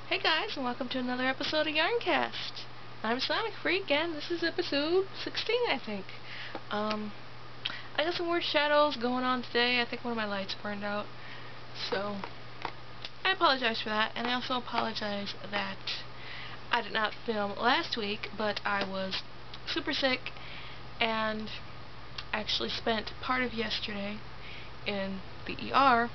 Hey guys, and welcome to another episode of Yarncast. I'm Sonic Freak, and this is episode 16, I think. I got some more shadows going on today. I think one of my lights burned out, so I apologize for that, and I also apologize that I did not film last week, but I was super sick, and actually spent part of yesterday in the ER,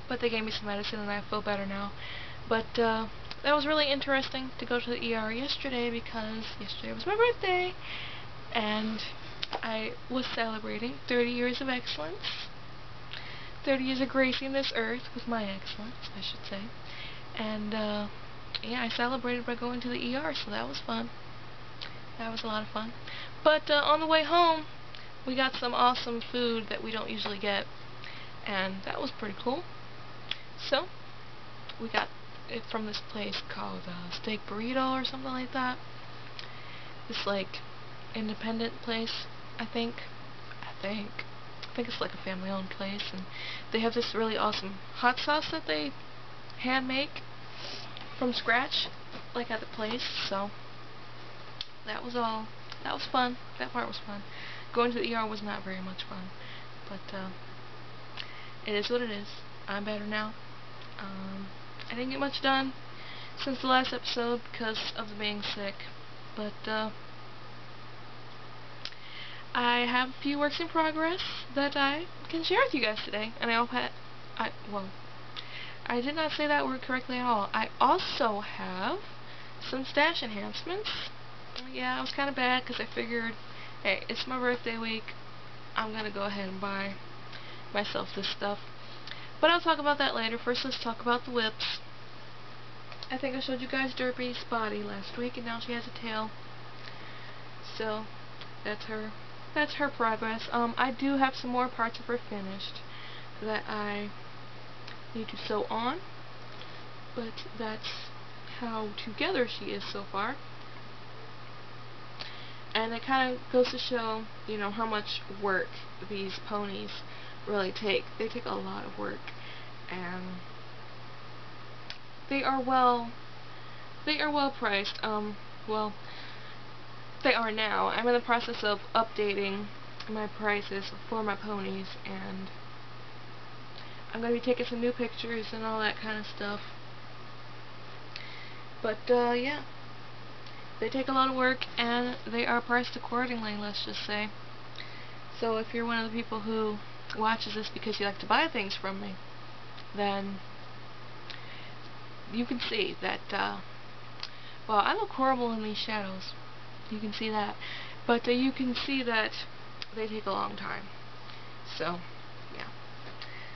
but they gave me some medicine and I feel better now. But that was really interesting to go to the ER yesterday because yesterday was my birthday and I was celebrating 30 years of excellence. 30 years of gracing this earth with my excellence, I should say. And yeah, I celebrated by going to the ER, so that was fun. That was a lot of fun. But on the way home, we got some awesome food that we don't usually get, and that was pretty cool. So, we got it from this place called Steak Burrito or something like that. This like independent place, I think it's like a family-owned place, and they have this really awesome hot sauce that they hand make from scratch, like at the place. So that was fun. That part was fun. Going to the ER was not very much fun, but it is what it is. I'm better now. I didn't get much done since the last episode because of being sick, but I have a few works in progress that I can share with you guys today. And I did not say that word correctly at all. I also have some stash enhancements. Yeah, I was kind of bad because I figured, hey, it's my birthday week, I'm gonna go ahead and buy myself this stuff. But I'll talk about that later. First, let's talk about the whips. I think I showed you guys Derpy's body last week, and now she has a tail. So, that's her progress. I do have some more parts of her finished that I need to sew on, but that's how together she is so far. And it kind of goes to show, you know, how much work these ponies really take. They take a lot of work, and they are well priced. Well, they are now. I'm in the process of updating my prices for my ponies, and I'm going to be taking some new pictures and all that kind of stuff. But yeah, they take a lot of work, and they are priced accordingly, let's just say. So if you're one of the people who watches this because you like to buy things from me, then you can see that, well, I look horrible in these shadows. You can see that. But you can see that they take a long time. So, yeah.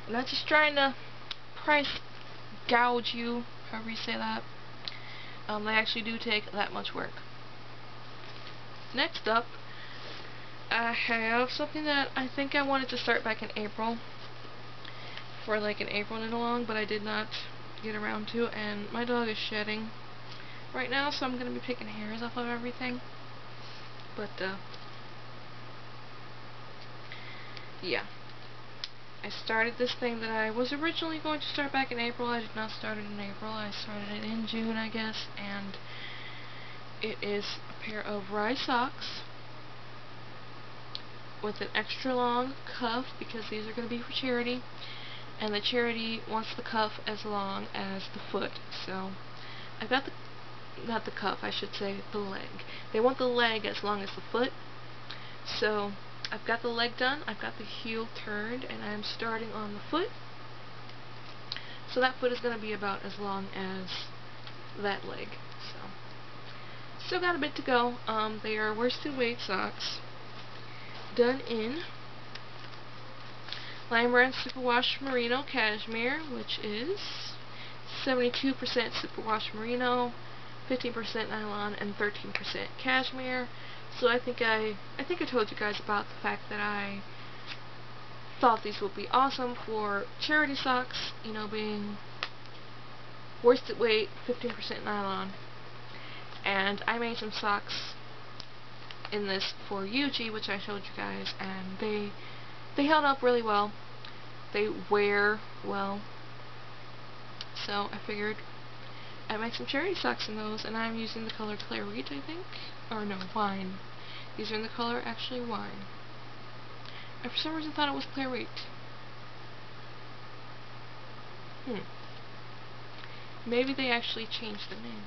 I'm not just trying to price gouge you, however you say that. They actually do take that much work. Next up, I have something that I think I wanted to start back in April, for like an April knit along, but I did not get around to, and my dog is shedding right now, so I'm going to be picking hairs off of everything. But yeah, I started this thing that I was originally going to start back in April. I did not start it in April. I started it in June, I guess, and it is a pair of rye socks with an extra long cuff, because these are going to be for charity, and the charity wants the cuff as long as the foot. So I've got not the cuff, I should say, the leg. They want the leg as long as the foot. So I've got the leg done, I've got the heel turned, and I'm starting on the foot. So that foot is going to be about as long as that leg. So still got a bit to go. They are worsted weight socks, done in Lion Brand Superwash Merino Cashmere, which is 72% Superwash Merino, 15% nylon, and 13% cashmere. So I think I told you guys about the fact that I thought these would be awesome for charity socks, you know, being worsted weight, 15% nylon. And I made some socks in this for Yuji, which I showed you guys, and they held up really well. They wear well. So I figured I make some charity socks in those, and I'm using the color Clairette, I think. Or no, wine. These are in the color, actually, wine. I for some reason thought it was Clairette. Maybe they actually changed the name.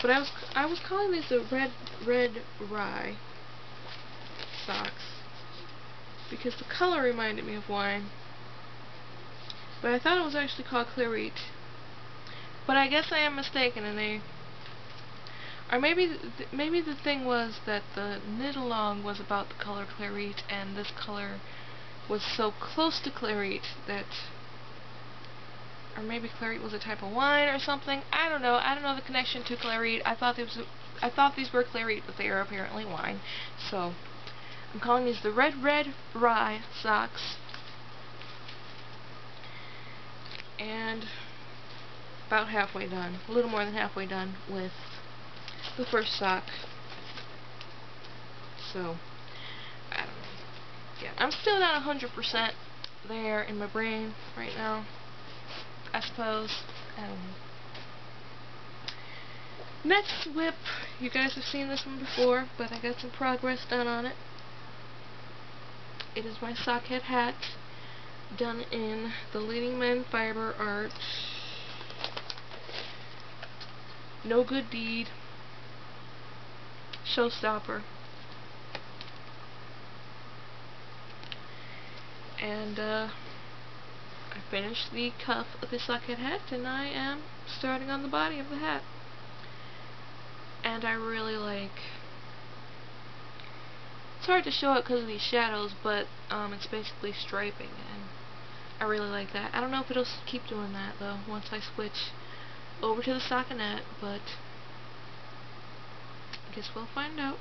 But I was calling these the red rye socks because the color reminded me of wine. But I thought it was actually called Clairette. But I guess I am mistaken, and they... Or maybe the thing was that the knit-along was about the color Clairette, and this color was so close to Clairette that... Or maybe Clairette was a type of wine or something. I don't know. I don't know the connection to Clairette. I thought these were Clairette, but they are apparently wine. So, I'm calling these the red rye socks. And about halfway done. A little more than halfway done with the first sock. So, I don't know. Yeah, I'm still not 100% there in my brain right now, I suppose. I don't know. Next whip, you guys have seen this one before, but I got some progress done on it. It is my sockhead hat, done in the Leading Men fiber art. No Good Deed. Showstopper. And I finished the cuff of the sockhead hat, and I am starting on the body of the hat. And I really like... It's hard to show it because of these shadows, but it's basically striping, and I really like that. I don't know if it'll keep doing that, though, once I switch over to the stockinette, but I guess we'll find out.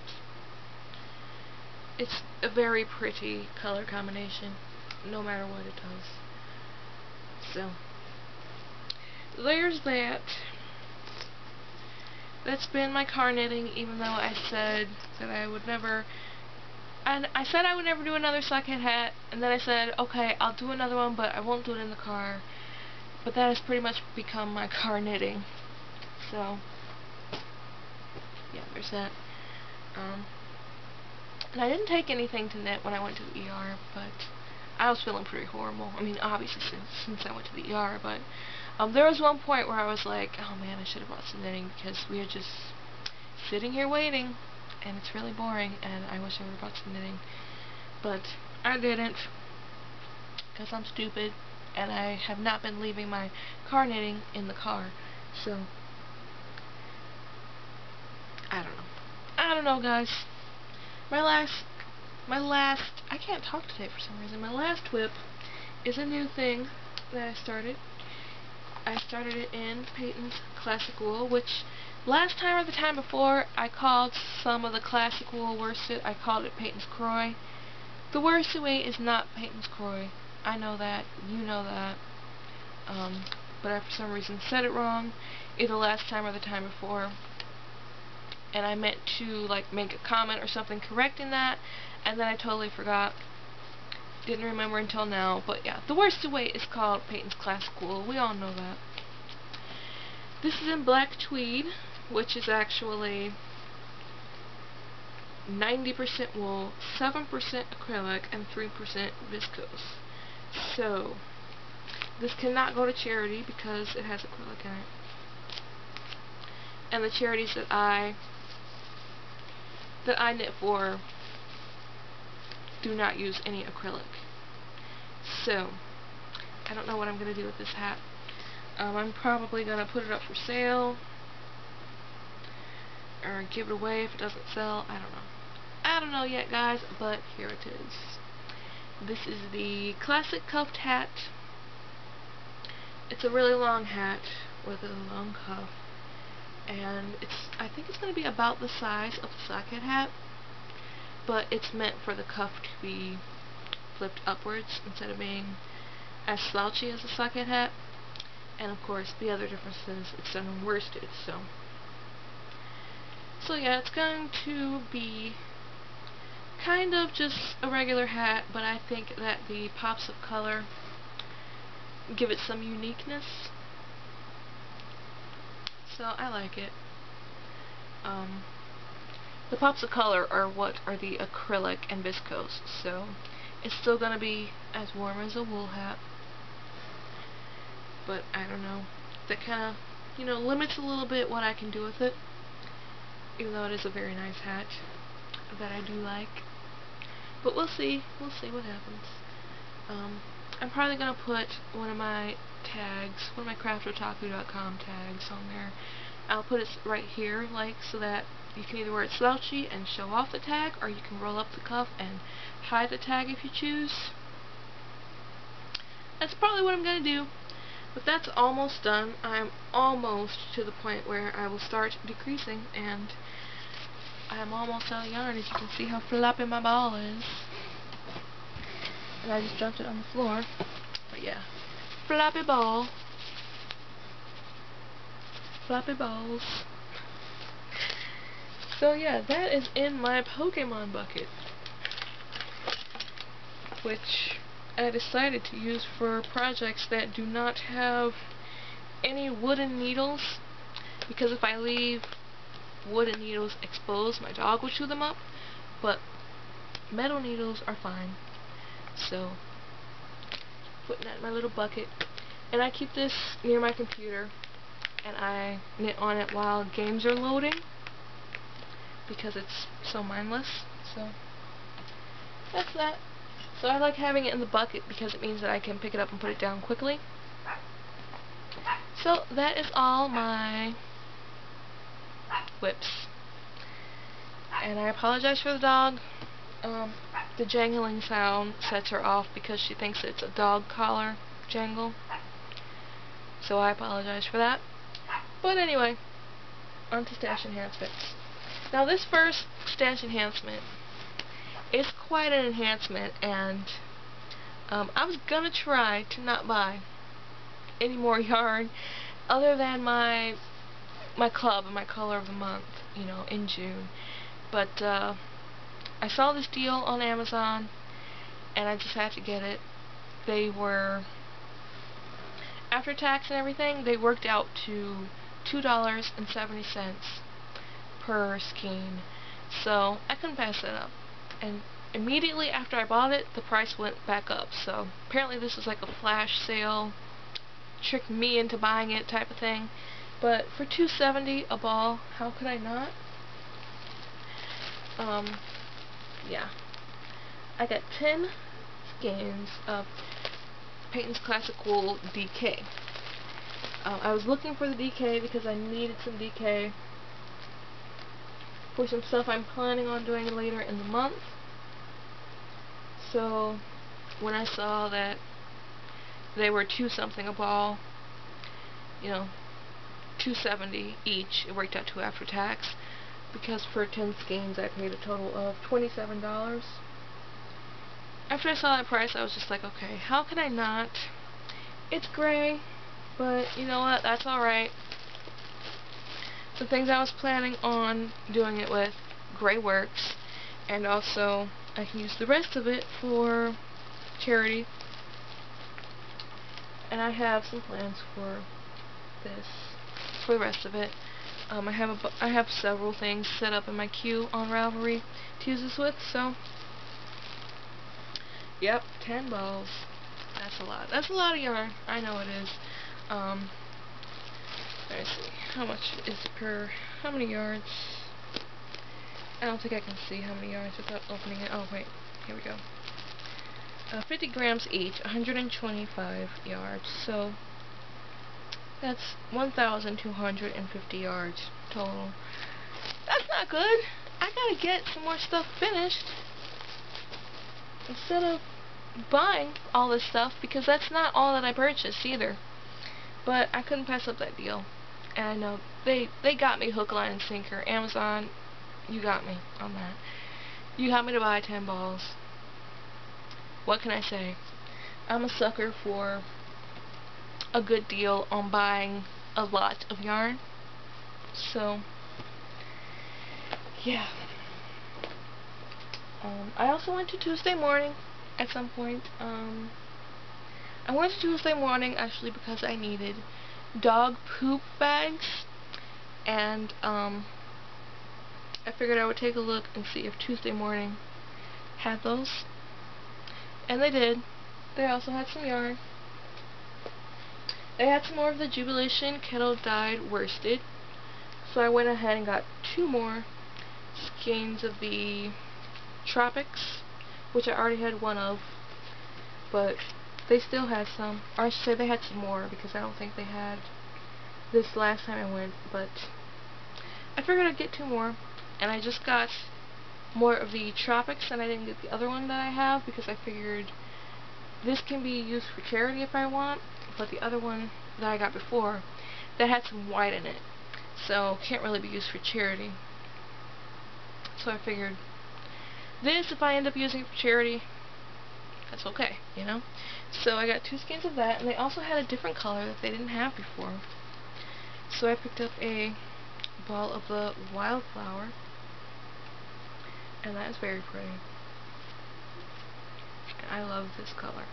It's a very pretty color combination, no matter what it does. So, there's that. That's been my car knitting, even though I said that I would never... And I said I would never do another sockhead hat, and then I said, okay, I'll do another one, but I won't do it in the car. But that has pretty much become my car knitting. So, yeah, there's that. And I didn't take anything to knit when I went to the ER, but I was feeling pretty horrible. I mean, obviously since I went to the ER, but there was one point where I was like, oh man, I should have brought some knitting, because we are just sitting here waiting, and it's really boring, and I wish I would have brought some knitting. But I didn't, because I'm stupid, and I have not been leaving my car knitting in the car. So, I don't know. I don't know, guys. My last, I can't talk today for some reason. My last whip is a new thing that I started. I started it in Peyton's Classic Wool, which last time or the time before I called some of the Classic Wool worsted, I called it Peyton's Croy. The worsted weight is not Peyton's Croy. I know that. You know that. But I for some reason said it wrong either last time or the time before. And I meant to like make a comment or something correcting that, and then I totally forgot. Didn't remember until now, but yeah, the worsted weight is called Peyton's Classic Wool. We all know that. This is in black tweed, which is actually 90% wool, 7% acrylic, and 3% viscose. So, this cannot go to charity because it has acrylic in it. And the charities that I knit for do not use any acrylic. So, I don't know what I'm going to do with this hat. I'm probably going to put it up for sale, or give it away if it doesn't sell. I don't know. I don't know yet, guys, but here it is. This is the classic cuffed hat. It's a really long hat with a long cuff, and I think it's going to be about the size of the sockhead hat, but it's meant for the cuff to be flipped upwards instead of being as slouchy as a sockhead hat. And of course, the other difference is it's done in worsted. So yeah, it's going to be kind of just a regular hat, but I think that the pops of color give it some uniqueness. so I like it. The pops of color are what are the acrylic and viscose, so it's still gonna be as warm as a wool hat. But I don't know. That kind of, limits a little bit what I can do with it. Even though it is a very nice hat that I do like. But we'll see. We'll see what happens. I'm probably gonna put one of my tags, one of my craftotaku.com tags on there. I'll put it right here, like, so that you can either wear it slouchy and show off the tag, or you can roll up the cuff and hide the tag if you choose. That's probably what I'm gonna do. But that's almost done. I'm almost to the point where I will start decreasing, and I'm almost out of yarn. As you can see how floppy my ball is. And I just dropped it on the floor. But yeah, floppy ball. Floppy balls. So yeah, that is in my Pokemon bucket, which I decided to use for projects that do not have any wooden needles, because if I leave wooden needles exposed, my dog will chew them up, but metal needles are fine. So, putting that in my little bucket, and I keep this near my computer, and I knit on it while games are loading, because it's so mindless. So, that's that. So I like having it in the bucket because it means that I can pick it up and put it down quickly. So that is all my whips. And I apologize for the dog. The jangling sound sets her off because she thinks it's a dog collar jangle. So I apologize for that. But anyway, on to stash enhancements. Now this first stash enhancement is quite an enhancement, and I was gonna try to not buy any more yarn other than my club and my color of the month, in June. But I saw this deal on Amazon, and I just had to get it. They were, after tax and everything, they worked out to $2.70 per skein. So I couldn't pass that up. And immediately after I bought it, the price went back up. So apparently this was like a flash sale, tricked me into buying it type of thing. But for $2.70 a ball, how could I not? Yeah. I got 10 skeins of Peyton's Classic Wool DK. I was looking for the DK because I needed some DK for some stuff I'm planning on doing later in the month. So when I saw that they were $2 a ball, $2.70 each, it worked out to after tax, because for 10 skeins I paid a total of $27. After I saw that price, I was just like, okay, how can I not? It's gray, but you know what, that's alright. The things I was planning on doing it with, gray works, and also I can use the rest of it for charity. And I have some plans for this, for the rest of it. I have several things set up in my queue on Ravelry to use this with, so yep, 10 balls. That's a lot. That's a lot of yarn. I know it is. Let's see. How much is per, how many yards? I don't think I can see how many yards without opening it. Oh, wait. Here we go. 50 grams each, 125 yards. So that's 1,250 yards total. That's not good. I gotta get some more stuff finished instead of buying all this stuff, because that's not all that I purchased either. But I couldn't pass up that deal. And I know they got me hook, line, and sinker. Amazon, you got me on that. You got me to buy 10 balls. What can I say? I'm a sucker for a good deal on buying a lot of yarn. So, yeah. I also went to Tuesday morning at some point. I went to Tuesday morning actually because I needed dog poop bags, And I figured I would take a look and see if Tuesday morning had those. And they did. They also had some yarn. They had some more of the Jubilation kettle dyed worsted. So I went ahead and got 2 more skeins of the Tropics, which I already had 1 of, but they still had some. Or I should say they had some more, because I don't think they had this last time I went, but I figured I'd get 2 more. And I just got more of the Tropics, and I didn't get the other one that I have, because I figured this can be used for charity if I want, but the other one that I got before, that had some white in it, so can't really be used for charity. So I figured this, if I end up using it for charity, that's okay, you know? So I got 2 skeins of that, and they also had a different color that they didn't have before. So I picked up a ball of the Wildflower, and that is very pretty. And I love this color.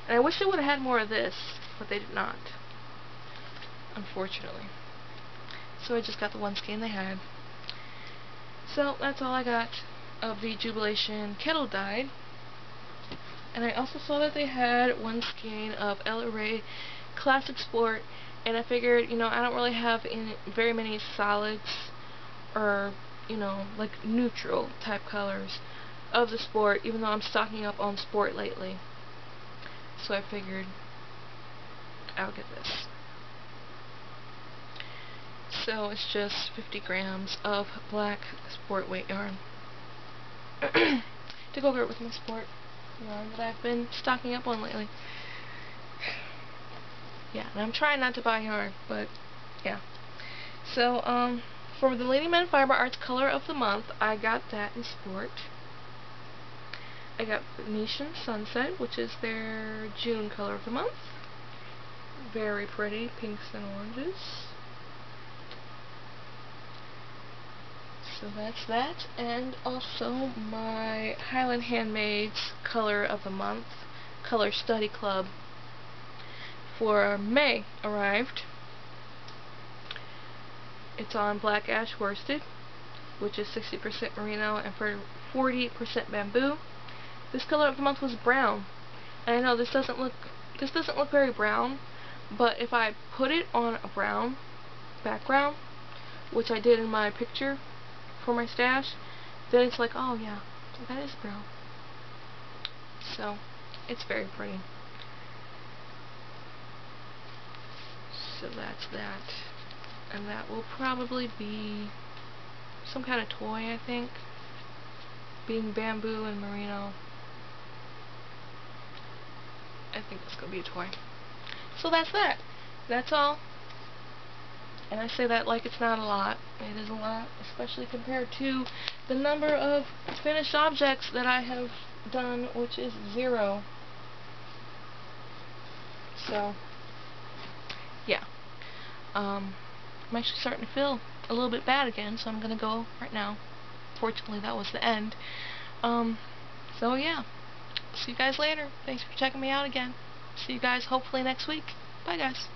And I wish they would have had more of this, but they did not, unfortunately. So I just got the 1 skein they had. So that's all I got of the Jubilation kettle dyed. And I also saw that they had 1 skein of Ella Ray Classic Sport, and I figured, you know, I don't really have very many solids or, you know, like neutral type colors of the Sport, even though I'm stocking up on Sport lately. So I figured I'll get this. So it's just 50 grams of black Sport weight yarn to go over it with my Sport yarn that I've been stocking up on lately. Yeah, and I'm trying not to buy yarn, but yeah. So for the Lady Men Fiber Arts Color of the Month, I got that in Sport. I got Venetian Sunset, which is their June color of the month. Very pretty, pinks and oranges. So that's that, and also my Highland Handmaid's Color of the Month, Color Study Club for May arrived. It's on Black Ash Worsted, which is 60% merino and 40% bamboo. This color of the month was brown, and I know this doesn't look very brown, but if I put it on a brown background, which I did in my picture for my stash, then it's like, oh yeah, that is brown. So it's very pretty. So that's that, and that will probably be some kind of toy, I think, being bamboo and merino. I think it's going to be a toy. So that's that. That's all. And I say that like it's not a lot. It is a lot, especially compared to the number of finished objects that I have done, which is 0. So, yeah. I'm actually starting to feel a little bit bad again, so I'm going to go right now. Fortunately, that was the end. So yeah. See you guys later. Thanks for checking me out again. See you guys hopefully next week. Bye guys.